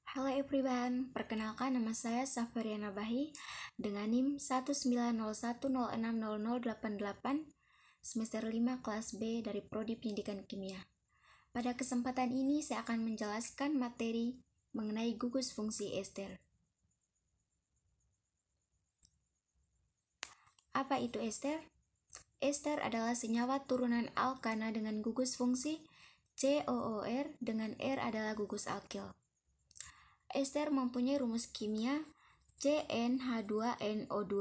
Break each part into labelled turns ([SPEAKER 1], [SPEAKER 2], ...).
[SPEAKER 1] Halo everyone, perkenalkan nama saya Safariana Bahi dengan NIM 19010600088 semester 5 kelas B dari Prodi Pendidikan Kimia. Pada kesempatan ini saya akan menjelaskan materi mengenai gugus fungsi ester. Apa itu ester? Ester adalah senyawa turunan alkana dengan gugus fungsi COOR dengan R adalah gugus alkil. Ester mempunyai rumus kimia CnH2nO2.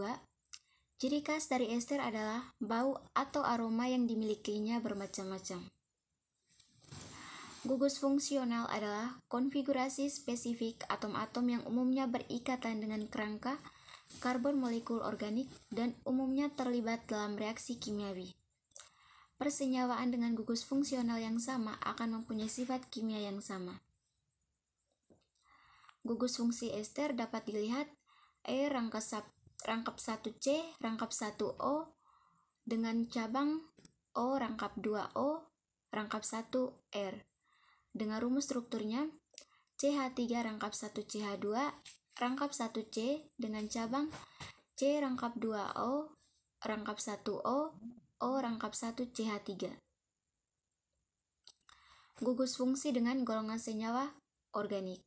[SPEAKER 1] Ciri khas dari ester adalah bau atau aroma yang dimilikinya bermacam-macam. Gugus fungsional adalah konfigurasi spesifik atom-atom yang umumnya berikatan dengan kerangka karbon molekul organik dan umumnya terlibat dalam reaksi kimiawi. Persenyawaan dengan gugus fungsional yang sama akan mempunyai sifat kimia yang sama. Gugus fungsi ester dapat dilihat rangkap 1C, rangkap 1O dengan cabang O rangkap 2O, rangkap 1R. Dengan rumus strukturnya CH3 rangkap 1CH2, rangkap 1C dengan cabang C rangkap 2O, rangkap 1O, O rangkap 1CH3. Gugus fungsi dengan golongan senyawa organik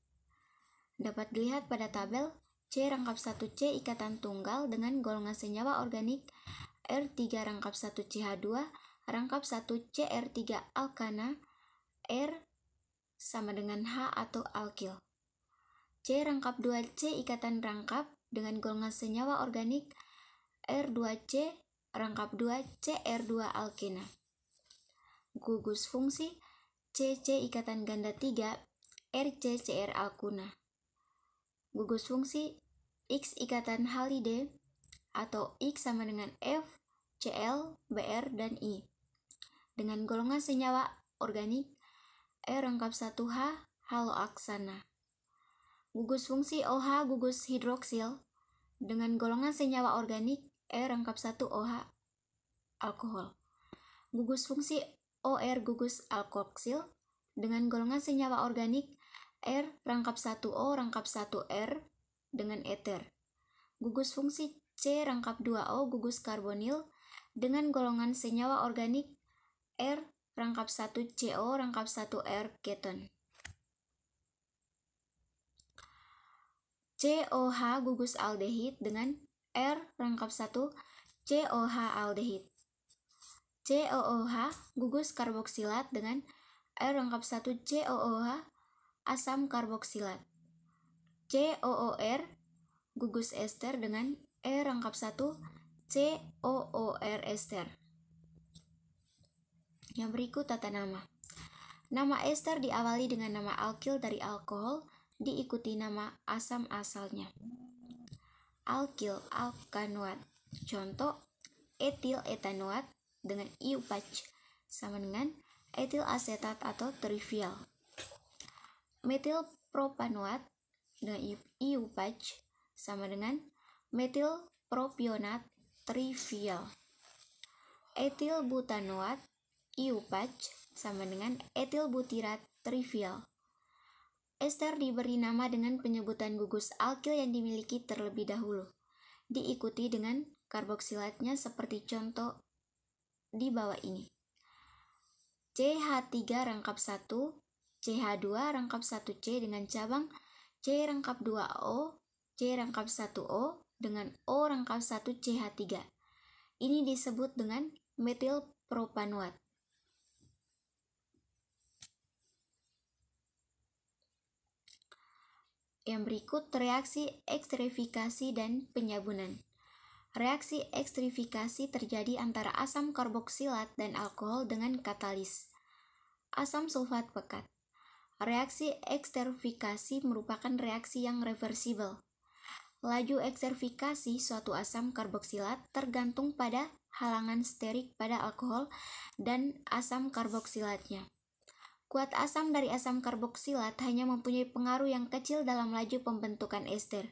[SPEAKER 1] dapat dilihat pada tabel C rangkap 1C ikatan tunggal dengan golongan senyawa organik R3 rangkap 1CH2 rangkap 1CR3 alkana R sama dengan H atau alkil. C rangkap 2C ikatan rangkap dengan golongan senyawa organik R2C rangkap 2CR2 alkena. Gugus fungsi CC ikatan ganda 3 RCCR alkuna. Gugus fungsi X ikatan halide atau X sama dengan F, Cl, Br, dan I dengan golongan senyawa organik R rangkap 1H haloaksana. Gugus fungsi OH gugus hidroksil dengan golongan senyawa organik R rangkap 1OH alkohol. Gugus fungsi OR gugus alkoxil dengan golongan senyawa organik R rangkap 1O rangkap 1R dengan eter. Gugus fungsi C rangkap 2O gugus karbonil dengan golongan senyawa organik R rangkap 1CO rangkap 1R keton. COH gugus aldehid dengan R rangkap 1 COH aldehid. COOH gugus karboksilat dengan R rangkap 1 COOH asam karboksilat. COOR gugus ester dengan E rangkap 1 COOR ester. Yang berikut tata nama. Nama ester diawali dengan nama alkil dari alkohol, diikuti nama asam asalnya. Alkil alkanoat. Contoh etil etanoat dengan IUPAC sama dengan etil asetat atau trivial. Metil propanoat dengan IUPAC sama dengan metil propionat trivial. Etil butanoat IUPAC sama dengan etil butirat trivial. Ester diberi nama dengan penyebutan gugus alkil yang dimiliki terlebih dahulu, diikuti dengan karboksilatnya seperti contoh di bawah ini. CH3 rangkap 1 CH2 rangkap 1C dengan cabang C rangkap 2O, C rangkap 1O dengan O rangkap 1 CH3. Ini disebut dengan metil propanoat. Yang berikut reaksi ekstrifikasi dan penyabunan. Reaksi ekstrifikasi terjadi antara asam karboksilat dan alkohol dengan katalis asam sulfat pekat. Reaksi ekstrifikasi merupakan reaksi yang reversibel. Laju ekstrifikasi suatu asam karboksilat tergantung pada halangan sterik pada alkohol dan asam karboksilatnya. Kuat asam dari asam karboksilat hanya mempunyai pengaruh yang kecil dalam laju pembentukan ester.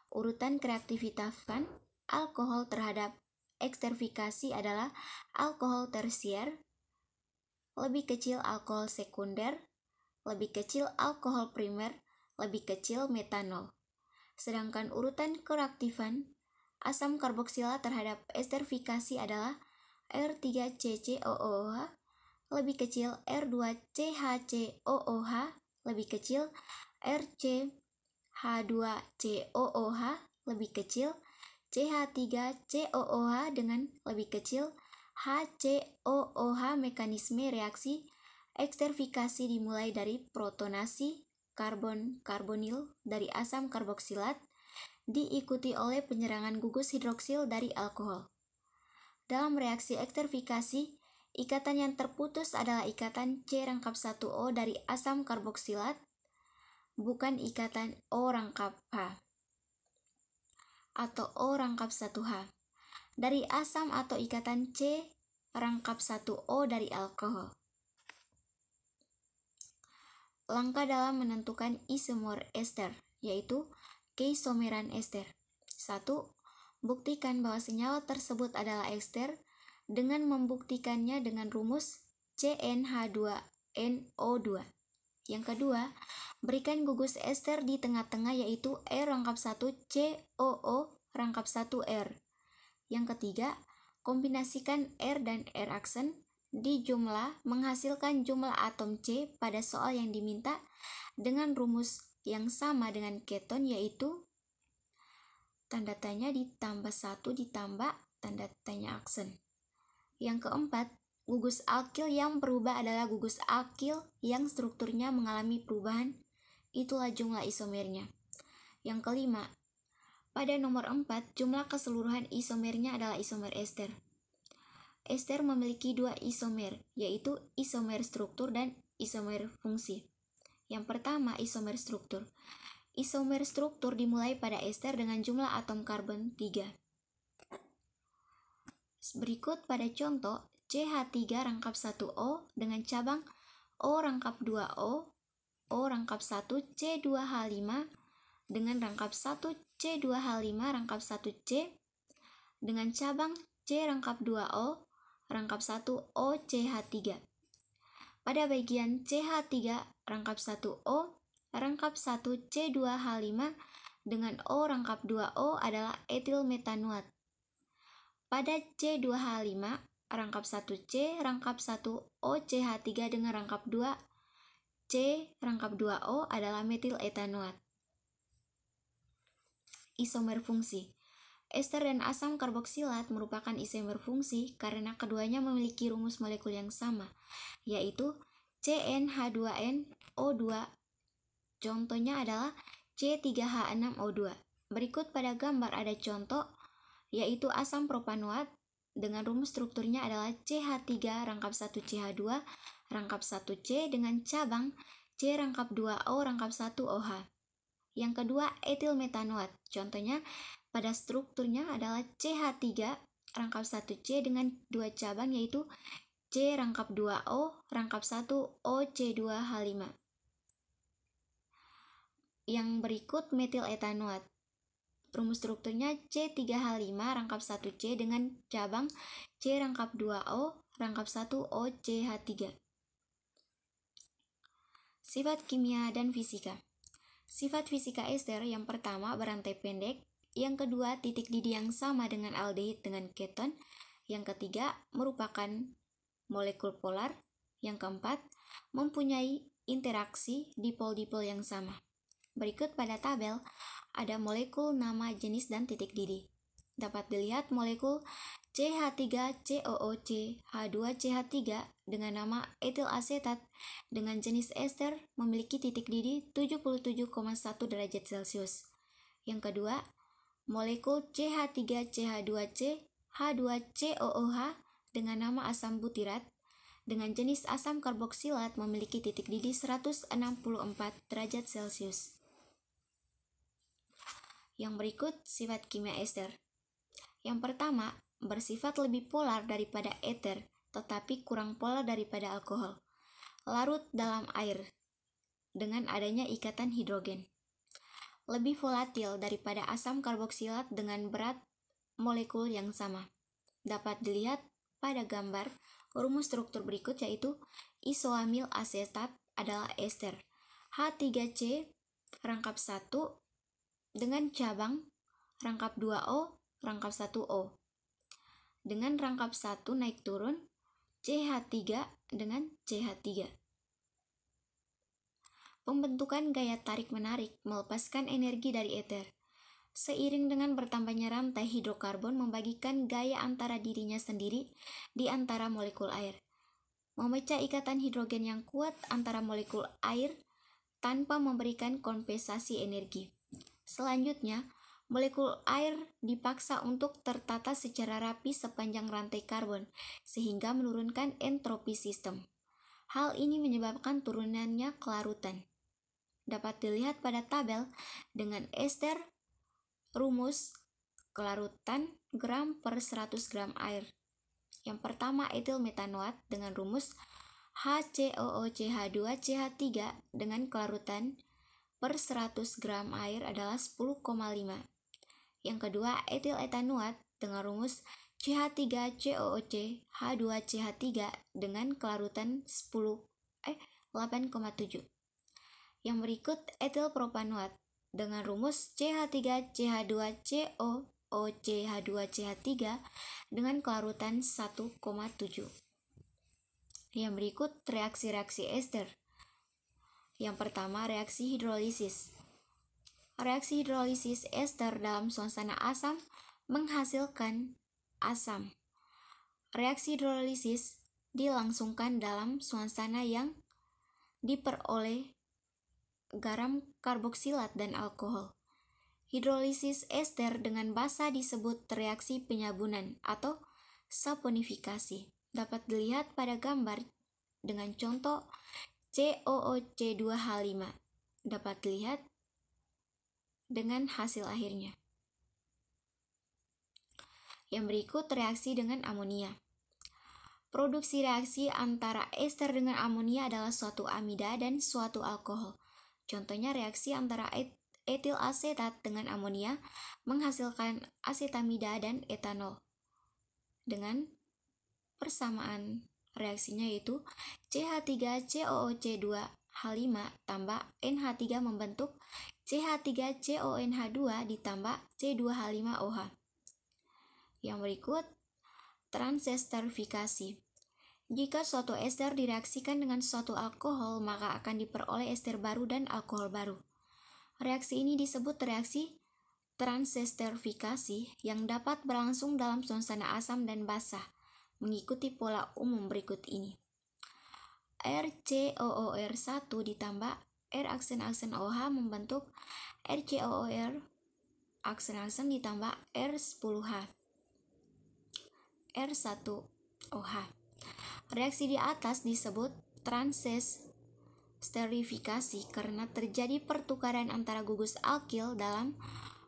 [SPEAKER 1] Urutan kreativitaskan alkohol terhadap ekstrifikasi adalah alkohol tersier, lebih kecil alkohol sekunder, lebih kecil alkohol primer, lebih kecil metanol. Sedangkan urutan kereaktifan asam karboksilat terhadap esterifikasi adalah R3CCOOH lebih kecil R2CHCOOH lebih kecil RCH2COOH lebih kecil CH3COOH dengan lebih kecil HCOOH. Mekanisme reaksi esterifikasi dimulai dari protonasi karbon-karbonil dari asam karboksilat diikuti oleh penyerangan gugus hidroksil dari alkohol. Dalam reaksi esterifikasi, ikatan yang terputus adalah ikatan C♯1O dari asam karboksilat, bukan ikatan O♯H atau O♯1H dari asam atau ikatan C♯1O dari alkohol. Langkah dalam menentukan isomer ester, yaitu keisomeran ester. 1. Buktikan bahwa senyawa tersebut adalah ester dengan membuktikannya dengan rumus CnH2nO2. Yang kedua, berikan gugus ester di tengah-tengah yaitu R♯1COO♯1R. Yang ketiga, kombinasikan R dan R aksen di jumlah menghasilkan jumlah atom C pada soal yang diminta dengan rumus yang sama dengan keton yaitu tanda tanya ditambah 1 ditambah tanda tanya aksen. Yang keempat, gugus alkil yang berubah adalah gugus alkil yang strukturnya mengalami perubahan, itulah jumlah isomernya. Yang kelima, pada nomor 4, jumlah keseluruhan isomernya adalah isomer ester. Ester memiliki dua isomer, yaitu isomer struktur dan isomer fungsi. Yang pertama, isomer struktur. Isomer struktur dimulai pada ester dengan jumlah atom karbon 3. Berikut pada contoh CH3♯1O dengan cabang O♯2O, O♯1C2H5 dengan rangkap 1 C2H5♯1C dengan cabang C♯2O, rangkap 1 OCH3. Pada bagian CH3♯1O, rangkap 1 C2H5 dengan O♯2O adalah etil metanoat. Pada C2H5, rangkap 1C, rangkap 1 OCH3 dengan rangkap 2 C♯2O adalah metil etanoat. Isomer fungsi. Ester dan asam karboksilat merupakan isomer fungsi karena keduanya memiliki rumus molekul yang sama, yaitu CnH2nO2. Contohnya adalah C3H6O2. Berikut pada gambar ada contoh, yaitu asam propanoat dengan rumus strukturnya adalah CH3♯1CH2 rangkap 1C dengan cabang C♯2O♯1OH. Yang kedua, etil metanoat. Contohnya pada strukturnya adalah CH3♯1C dengan dua cabang yaitu C♯2O♯1OC2H5. Yang berikut metil etanoat. Rumus strukturnya C3H5♯1C dengan cabang C♯2O♯1OCH3. Sifat kimia dan fisika. Sifat fisika ester yang pertama berantai pendek, yang kedua titik didih yang sama dengan aldehid dengan keton, yang ketiga merupakan molekul polar, yang keempat mempunyai interaksi dipol-dipol yang sama. Berikut pada tabel ada molekul, nama, jenis, dan titik didih. Dapat dilihat molekul CH3COOC H2CH3 dengan nama etil asetat dengan jenis ester memiliki titik didih 77,1 derajat Celcius. Yang kedua, molekul CH3CH2C H2COOH dengan nama asam butirat dengan jenis asam karboksilat memiliki titik didih 164 derajat Celcius. Yang berikut sifat kimia ester. Yang pertama, bersifat lebih polar daripada eter, tetapi kurang polar daripada alkohol. Larut dalam air dengan adanya ikatan hidrogen. Lebih volatil daripada asam karboksilat dengan berat molekul yang sama. Dapat dilihat pada gambar rumus struktur berikut yaitu isoamil asetat adalah ester. H3C rangkap 1 dengan cabang rangkap 2O, rangkap 1O. Dengan rangkap 1 naik turun CH3 dengan CH3. Pembentukan gaya tarik-menarik melepaskan energi dari ether. Seiring dengan bertambahnya rantai hidrokarbon membagikan gaya antara dirinya sendiri di antara molekul air, memecah ikatan hidrogen yang kuat antara molekul air tanpa memberikan kompensasi energi. Selanjutnya, molekul air dipaksa untuk tertata secara rapi sepanjang rantai karbon, sehingga menurunkan entropi sistem. Hal ini menyebabkan turunannya kelarutan. Dapat dilihat pada tabel dengan ester rumus kelarutan gram per 100 gram air. Yang pertama etil metanoat dengan rumus HCOOCH2CH3 dengan kelarutan per 100 gram air adalah 10,5. Yang kedua etil etanoat dengan rumus CH3COOCH2CH3 dengan kelarutan 8,7. Yang berikut etil propanoat dengan rumus CH3CH2COOCH2CH3 dengan kelarutan 1,7. Yang berikut reaksi-reaksi ester. Yang pertama, reaksi hidrolisis. Reaksi hidrolisis ester dalam suasana asam menghasilkan asam. Reaksi hidrolisis dilangsungkan dalam suasana yang diperoleh garam karboksilat dan alkohol. Hidrolisis ester dengan basa disebut reaksi penyabunan atau saponifikasi. Dapat dilihat pada gambar dengan contoh COOC2H5. Dapat dilihat dengan hasil akhirnya. Yang berikut reaksi dengan amonia. Produksi reaksi antara ester dengan amonia adalah suatu amida dan suatu alkohol. Contohnya reaksi antara etil asetat dengan amonia menghasilkan asetamida dan etanol. Dengan persamaan reaksinya yaitu CH3COOC2H5 tambah NH3 membentuk CH3CONH2 ditambah C2H5OH. Yang berikut transesterifikasi. Jika suatu ester direaksikan dengan suatu alkohol, maka akan diperoleh ester baru dan alkohol baru. Reaksi ini disebut reaksi transesterifikasi yang dapat berlangsung dalam suasana asam dan basah, mengikuti pola umum berikut ini. RCOOR1 ditambah R aksen-aksen OH membentuk RCOOR aksen-aksen ditambah R10H. R1OH. Reaksi di atas disebut transesterifikasi karena terjadi pertukaran antara gugus alkil dalam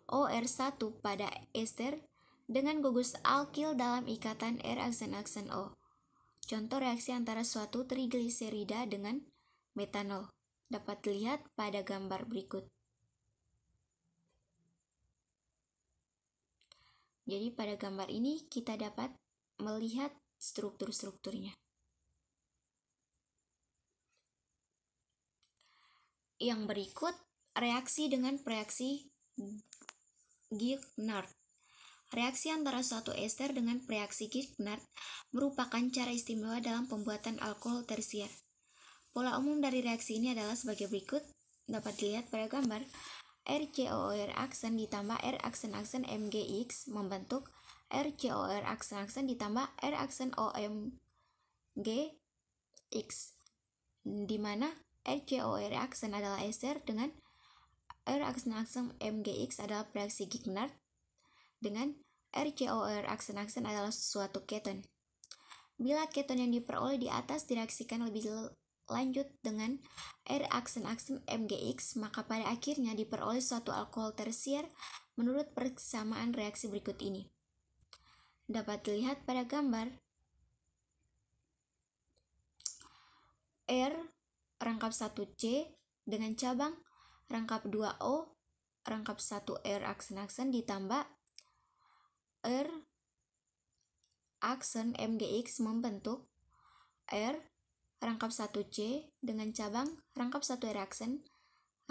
[SPEAKER 1] OR1 pada ester dengan gugus alkil dalam ikatan R aksen-aksen O. Contoh reaksi antara suatu trigliserida dengan metanol dapat dilihat pada gambar berikut. Jadi pada gambar ini kita dapat melihat struktur-strukturnya. Yang berikut reaksi dengan reaksi Grignard. Reaksi antara suatu ester dengan reaksi Grignard merupakan cara istimewa dalam pembuatan alkohol tersier. Pola umum dari reaksi ini adalah sebagai berikut. Dapat dilihat pada gambar. RCOOR aksen ditambah R aksen-aksen MgX membentuk RCOR aksen-aksen ditambah R aksen OMgX, di mana RCOR aksen adalah ester dengan R aksen-aksen MgX adalah reaksi Grignard dengan RCOR aksen-aksen adalah suatu keton. Bila keton yang diperoleh di atas direaksikan lebih lanjut dengan R aksen-aksen MgX, maka pada akhirnya diperoleh suatu alkohol tersier menurut persamaan reaksi berikut ini. Dapat dilihat pada gambar R rangkap 1C dengan cabang rangkap 2O rangkap 1R aksen-aksen ditambah R aksen MgX membentuk R rangkap 1C dengan cabang rangkap 1R aksen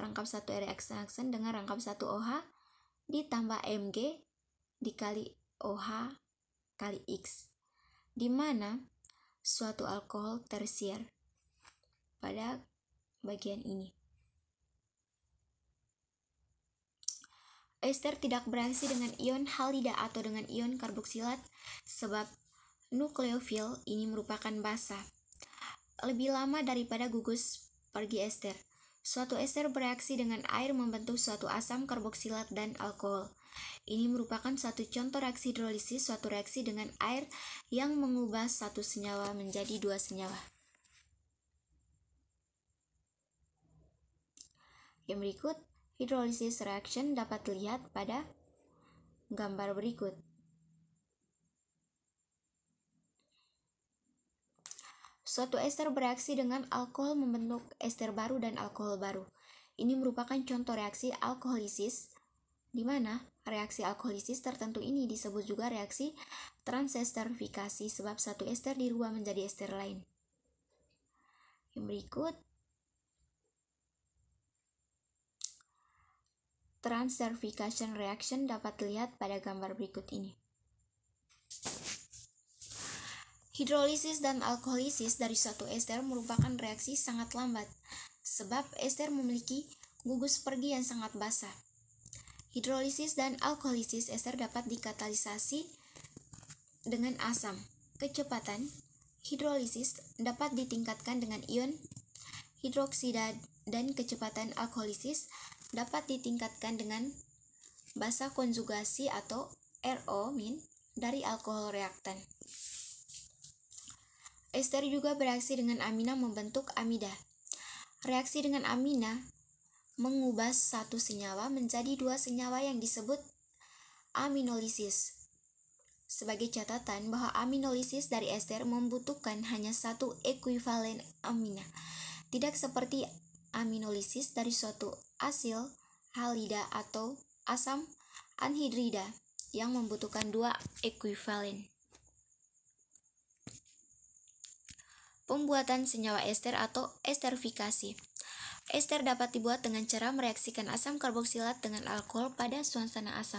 [SPEAKER 1] rangkap 1 reaksen dengan rangkap 1 OH ditambah Mg dikali OH kali X, di mana suatu alkohol tersier pada bagian ini. Ester tidak bereaksi dengan ion halida atau dengan ion karboksilat sebab nukleofil ini merupakan basa lebih lama daripada gugus pergi ester. Suatu ester bereaksi dengan air membentuk suatu asam karboksilat dan alkohol. Ini merupakan satu contoh reaksi hidrolisis, suatu reaksi dengan air yang mengubah satu senyawa menjadi 2 senyawa. Yang berikut, hydrolysis reaction dapat dilihat pada gambar berikut. Suatu ester bereaksi dengan alkohol membentuk ester baru dan alkohol baru. Ini merupakan contoh reaksi alkoholisis, di mana reaksi alkoholisis tertentu ini disebut juga reaksi transesterifikasi sebab satu ester dirubah menjadi ester lain. Yang berikut, transesterification reaction dapat dilihat pada gambar berikut ini. Hidrolisis dan alkoholisis dari suatu ester merupakan reaksi sangat lambat, sebab ester memiliki gugus pergi yang sangat basa. Hidrolisis dan alkoholisis ester dapat dikatalisasi dengan asam. Kecepatan hidrolisis dapat ditingkatkan dengan ion hidroksida dan kecepatan alkoholisis dapat ditingkatkan dengan basa konjugasi atau RO- dari alkohol reaktan. Ester juga bereaksi dengan amina membentuk amida. Reaksi dengan amina mengubah satu senyawa menjadi 2 senyawa yang disebut aminolisis. Sebagai catatan bahwa aminolisis dari ester membutuhkan hanya satu ekuivalen amina, tidak seperti aminolisis dari suatu asil halida atau asam anhidrida yang membutuhkan 2 ekuivalen. Pembuatan senyawa ester atau esterifikasi. Ester dapat dibuat dengan cara mereaksikan asam karboksilat dengan alkohol pada suasana asam.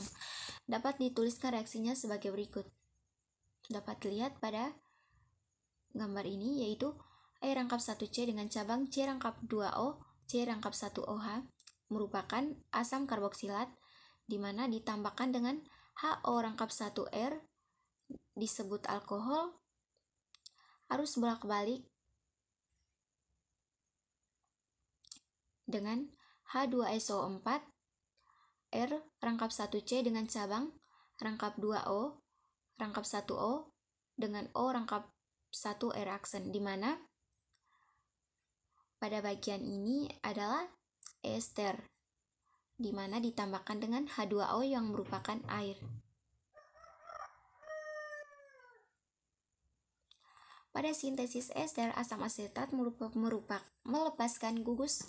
[SPEAKER 1] Dapat dituliskan reaksinya sebagai berikut. Dapat dilihat pada gambar ini, yaitu E rangkap 1C dengan cabang C rangkap 2O, C rangkap 1OH merupakan asam karboksilat, di mana ditambahkan dengan HO rangkap 1R disebut alkohol, harus bolak-balik dengan H2SO4 R rangkap 1C dengan cabang rangkap 2O rangkap 1O dengan O rangkap 1R aksen, di mana pada bagian ini adalah ester, di mana ditambahkan dengan H2O yang merupakan air. Pada sintesis ester, asam asetat melepaskan gugus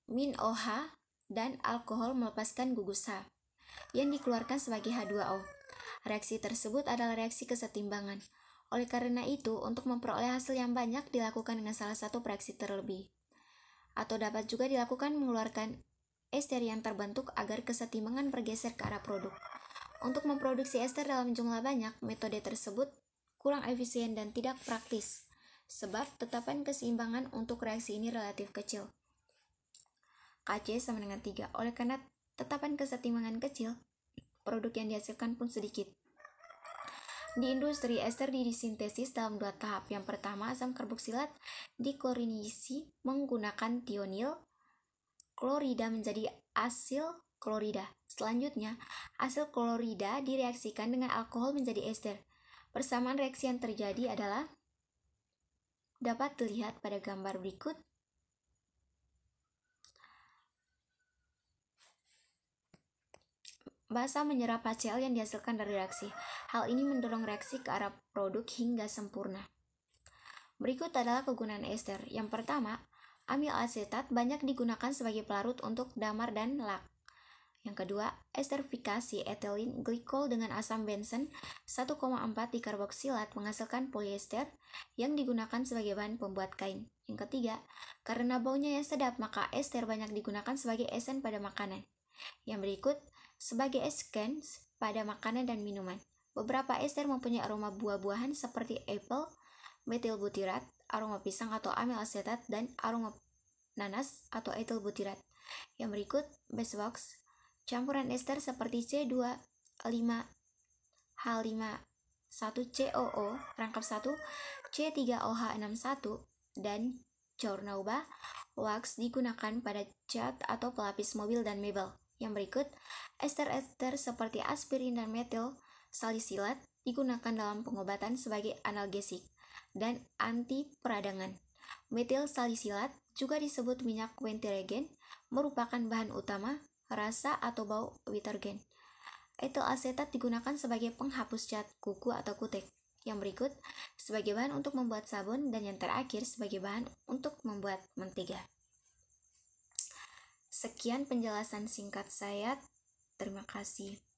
[SPEAKER 1] min OH dan alkohol melepaskan gugus H yang dikeluarkan sebagai H2O. Reaksi tersebut adalah reaksi kesetimbangan. Oleh karena itu, untuk memperoleh hasil yang banyak dilakukan dengan salah satu reaksi terlebih. Atau dapat juga dilakukan mengeluarkan ester yang terbentuk agar kesetimbangan bergeser ke arah produk. Untuk memproduksi ester dalam jumlah banyak, metode tersebut kurang efisien dan tidak praktis, sebab tetapan keseimbangan untuk reaksi ini relatif kecil. Kc sama dengan 3. Oleh karena tetapan kesetimbangan kecil, produk yang dihasilkan pun sedikit. Di industri, ester disintesis dalam 2 tahap. Yang pertama, asam karboksilat diklorinasi menggunakan tionil klorida menjadi asil klorida. Selanjutnya, asil klorida direaksikan dengan alkohol menjadi ester. Persamaan reaksi yang terjadi adalah dapat dilihat pada gambar berikut. Basa menyerap HCl yang dihasilkan dari reaksi. Hal ini mendorong reaksi ke arah produk hingga sempurna. Berikut adalah kegunaan ester. Yang pertama, amil asetat banyak digunakan sebagai pelarut untuk damar dan lak. Yang kedua, esterifikasi ethylene glikol dengan asam benzen 1,4 dikarboksilat menghasilkan polyester yang digunakan sebagai bahan pembuat kain. Yang ketiga, karena baunya yang sedap, maka ester banyak digunakan sebagai esen pada makanan. Yang berikut, sebagai eskens pada makanan dan minuman. Beberapa ester mempunyai aroma buah-buahan seperti apel, metil butirat, aroma pisang atau amyl asetat, dan aroma nanas atau etil butirat. Yang berikut, beeswax, campuran ester seperti C2H5COO rangkap 1, C3OH61, dan Jornauba wax digunakan pada cat atau pelapis mobil dan mebel. Yang berikut, ester-ester seperti aspirin dan metil salisilat digunakan dalam pengobatan sebagai analgesik dan anti peradangan. Metil salisilat juga disebut minyak wentiregen, merupakan bahan utama rasa atau bau detergen. Etil asetat digunakan sebagai penghapus cat kuku atau kutek. Yang berikut sebagai bahan untuk membuat sabun, dan yang terakhir sebagai bahan untuk membuat mentega. Sekian penjelasan singkat saya. Terima kasih.